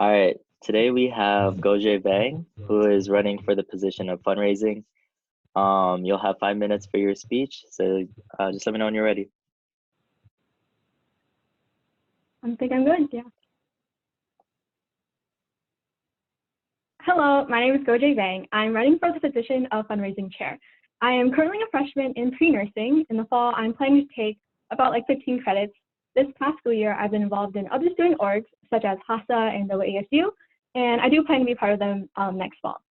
All right, today we have Gao-je Vang, who is running for the position of fundraising. You'll have 5 minutes for your speech, so just let me know when you're ready. I think I'm good, yeah. Hello, my name is Gao-je Vang. I'm running for the position of fundraising chair. I am currently a freshman in pre-nursing. In the fall, I'm planning to take about 15 credits. This past school year, I've been involved in other student orgs, such as HASA and ASU, and I do plan to be part of them next fall.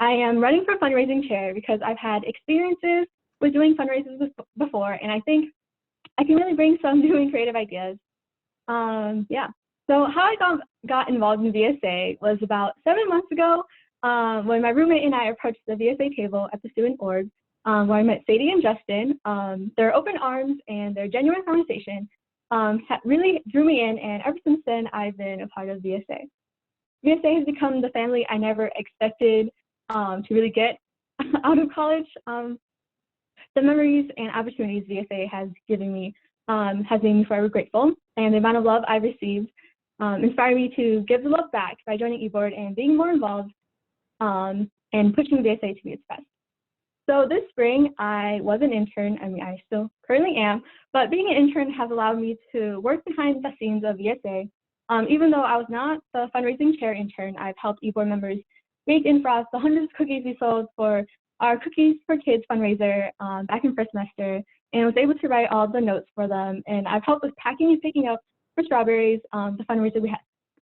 I am running for fundraising chair because I've had experiences with doing fundraisers before, and I think I can really bring some new and creative ideas. Yeah. So how I got involved in VSA was about 7 months ago when my roommate and I approached the VSA table at the student org, where I met Sadie and Justin. Their open arms and their genuine conversation really drew me in, and ever since then, I've been a part of VSA. VSA has become the family I never expected to really get out of college. The memories and opportunities VSA has given me has made me forever grateful, and the amount of love I've received inspired me to give the love back by joining eBoard and being more involved and pushing VSA to be its best. So this spring, I was an intern. I mean, I still currently am, but being an intern has allowed me to work behind the scenes of VSA. Even though I was not the fundraising chair intern, I've helped eBoard members make and frost the hundreds of cookies we sold for our Cookies for Kids fundraiser back in first semester, and was able to write all the notes for them. And I've helped with packing and picking up for strawberries, the fundraiser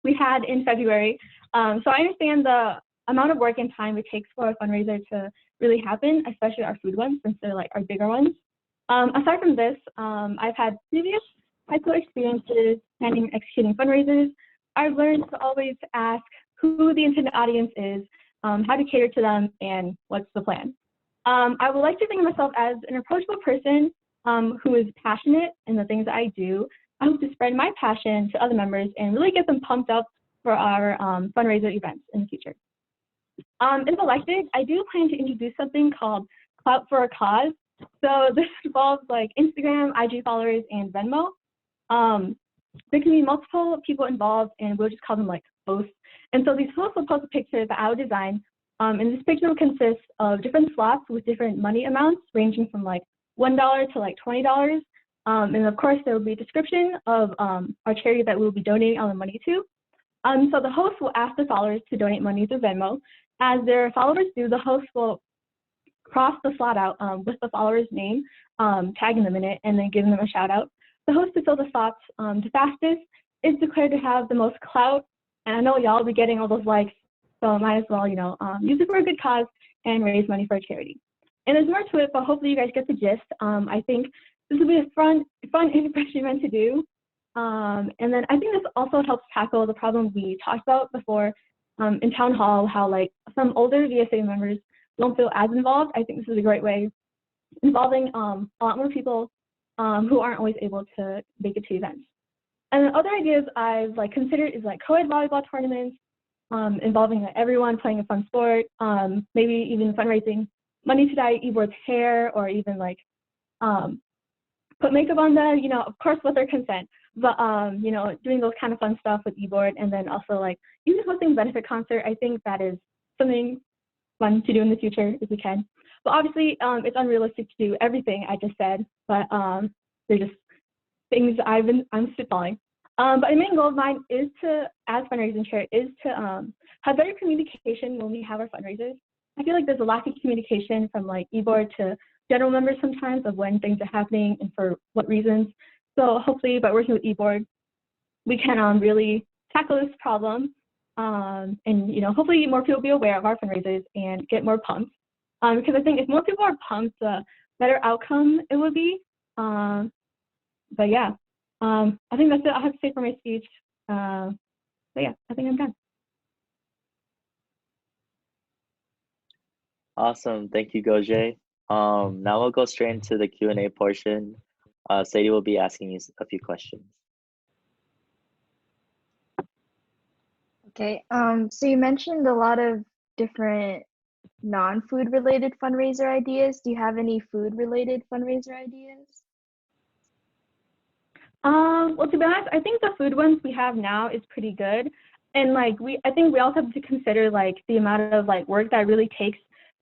we had in February. So I understand the amount of work and time it takes for a fundraiser to really happen, especially our food ones, since they're our bigger ones. Aside from this, I've had previous high school experiences planning and executing fundraisers. I've learned to always ask who the intended audience is, how to cater to them, and what's the plan. I would like to think of myself as an approachable person who is passionate in the things that I do. I hope to spread my passion to other members and really get them pumped up for our fundraiser events in the future. If elected, I do plan to introduce something called Clout for a Cause. So this involves Instagram, IG followers, and Venmo. There can be multiple people involved, and we'll just call them hosts. And so these hosts will post a picture that I will design. And this picture will consist of different slots with different money amounts, ranging from $1 to $20. And of course, there will be a description of our charity that we will be donating all the money to. So the host will ask the followers to donate money through Venmo. As their followers do, the host will cross the slot out with the follower's name, tagging them in it, and then giving them a shout out. The host to fill the slots the fastest is declared to have the most clout. And I know y'all will be getting all those likes, so I might as well, use it for a good cause and raise money for a charity. And there's more to it, but hopefully you guys get the gist. I think this will be a fun and fresh event to do. And then I think this also helps tackle the problem we talked about before in town hall, how some older VSA members don't feel as involved. I think this is a great way involving a lot more people who aren't always able to make it to events. And then other ideas I've considered is co-ed volleyball tournaments, involving everyone playing a fun sport, maybe even fundraising money to dye eBoard's hair, or even put makeup on them, of course with their consent, but doing those kind of fun stuff with eBoard. And then also even hosting benefit concert. I think that is something fun to do in the future if we can. But obviously it's unrealistic to do everything I just said, but they're just things I'm spitballing. But a main goal of mine is to, as fundraising chair, is to have better communication when we have our fundraisers. I feel there's a lack of communication from eBoard to general members sometimes of when things are happening and for what reasons. So hopefully by working with eBoard, we can really tackle this problem, and hopefully more people be aware of our fundraisers and get more pumped. Because I think if more people are pumped, the better outcome it would be. But yeah, I think that's it. I'll have to say for my speech. But yeah, I think I'm done. Awesome, thank you, Gao-je. Now we'll go straight into the Q&A portion. Sadie will be asking you a few questions. Okay, so you mentioned a lot of different non-food related fundraiser ideas. Do you have any food related fundraiser ideas? Well, to be honest, I think the food ones we have now is pretty good. and like I think we also have to consider like the amount of like work that it really takes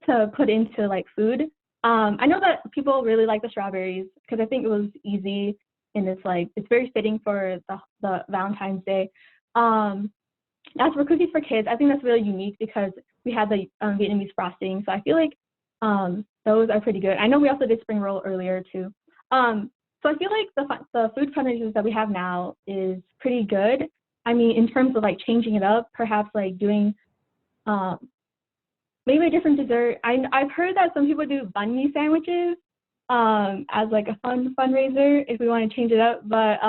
to put into like food. I know that people really like the strawberries because I think it was easy and it's very fitting for the Valentine's Day. As for cookies for kids, I think that's really unique because we had the Vietnamese frosting, so I feel like those are pretty good. I know we also did spring roll earlier too. So I feel like the food fundraisers that we have now is pretty good. I mean, in terms of like changing it up, perhaps like doing maybe a different dessert. I've heard that some people do banh mi sandwiches as like a fundraiser if we want to change it up. But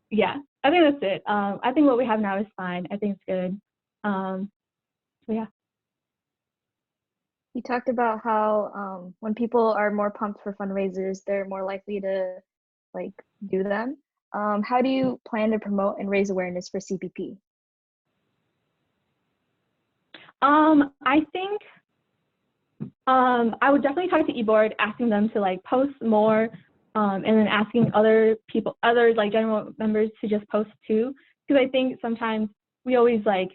yeah, I think that's it. I think what we have now is fine. I think it's good. So yeah. You talked about how when people are more pumped for fundraisers, they're more likely to like do them. How do you plan to promote and raise awareness for CPP? I think I would definitely talk to eBoard, asking them to like post more, and then asking other like general members to just post too. Because I think sometimes we always like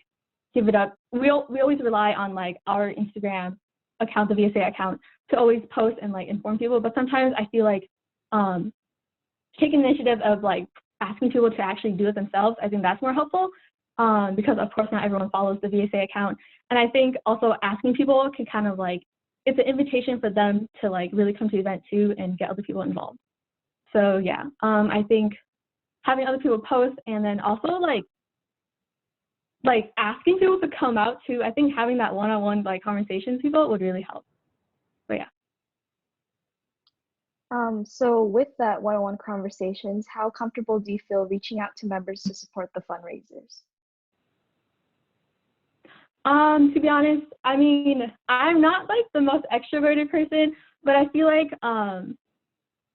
give it up. We always rely on like our Instagram account, the VSA account, to always post and like inform people. But sometimes I feel like taking the initiative of like asking people to actually do it themselves, I think that's more helpful. Because of course not everyone follows the VSA account. And I think also asking people can kind of like, it's an invitation for them to like really come to the event too and get other people involved. So yeah, I think having other people post and then also like asking people to come out too, I think having that one-on-one like conversations with people would really help. But yeah. So with that one-on-one conversations, how comfortable do you feel reaching out to members to support the fundraisers? To be honest, I mean, I'm not like the most extroverted person, but I feel like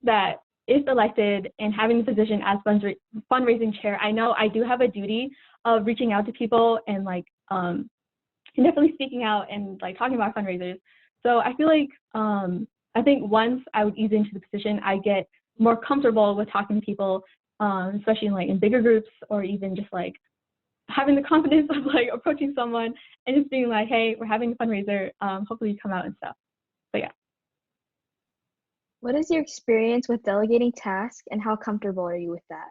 that if elected and having the position as fundraising chair, I know I do have a duty of reaching out to people and like and definitely speaking out and like talking about fundraisers. So I feel like I think once I would ease into the position, I get more comfortable with talking to people, especially in bigger groups or even just like having the confidence of like approaching someone and just being like, hey, we're having a fundraiser, hopefully you come out and stuff. But yeah. What is your experience with delegating tasks and how comfortable are you with that?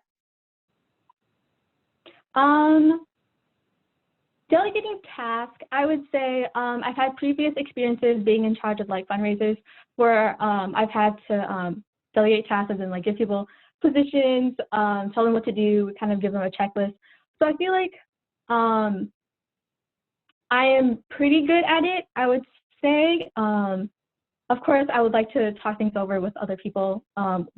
Delegating tasks, I would say I've had previous experiences being in charge of like fundraisers where I've had to delegate tasks and then like give people positions, tell them what to do, kind of give them a checklist. So I feel like I am pretty good at it, I would say. Of course, I would like to talk things over with other people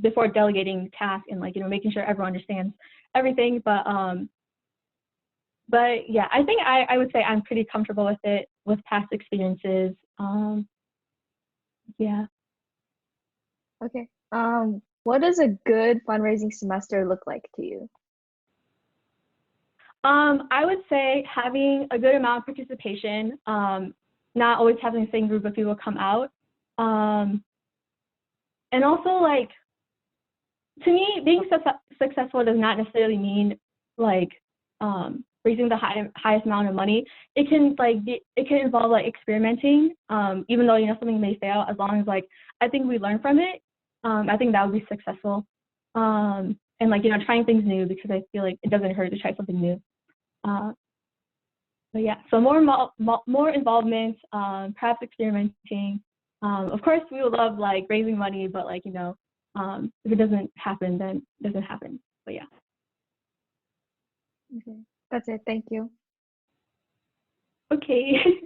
before delegating tasks and like making sure everyone understands everything. But yeah, I think I would say I'm pretty comfortable with it with past experiences. Yeah. Okay. What does a good fundraising semester look like to you? I would say having a good amount of participation, not always having the same group of people come out. And also like, to me, being successful does not necessarily mean like raising the highest amount of money. It can involve like experimenting, even though something may fail. As long as like I think we learn from it, I think that would be successful. And like trying things new, because I feel like it doesn't hurt to try something new. But yeah, so more involvement, perhaps experimenting. Of course, we would love like raising money, but like if it doesn't happen, then it doesn't happen. But yeah. Okay, that's it. Thank you. Okay.